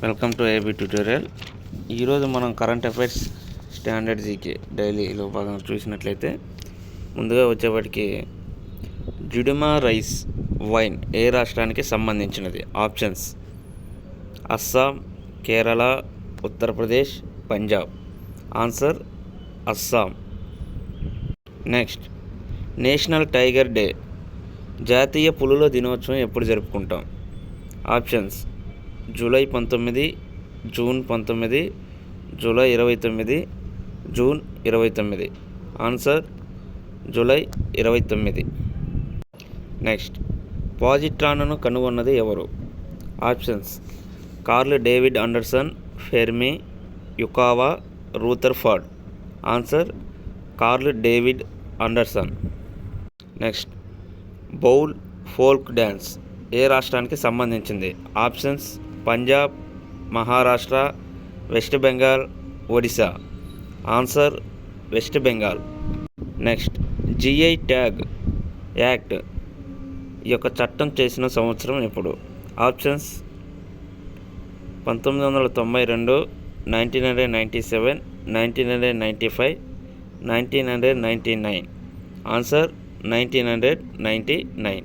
Welcome to AB tutorial. ఈరోజు మనం current affairs standard GK డైలీలో భాగంగా చూసినట్లయితే ముందుగా వచ్చేప్పటికి జుడిమా రైస్ వైన్ ఏ రాష్ట్రానికి సంబంధించినది? Options: Assam, Kerala, Uttar Pradesh, Punjab. Answer Assam. Next, national tiger day జాతీయ పులుల దినోత్సవం ఎప్పుడు జరుపుకుంటాం? Options: July 19, June 19, July 29, June 29. Answer July 29. Next, పాజిట్రాన్ను కనుగొన్నది ఎవరు? Options: curl David Anderson, Fermi, యుకావా, Rutherford. Answer curl David Anderson. Next, bowl folk dance ఏ రాష్ట్రానికి సంబంధించింది? Options: Punjab, Maharashtra, west Bengal, Odisha. Answer west Bengal. Next, GI tag act ఈ యొక్క చట్టం చేసిన సంవత్సరం ఎప్పుడు? ఆప్షన్స్: 1992, 1997, 1995, 1999. ఆన్సర్ 1999.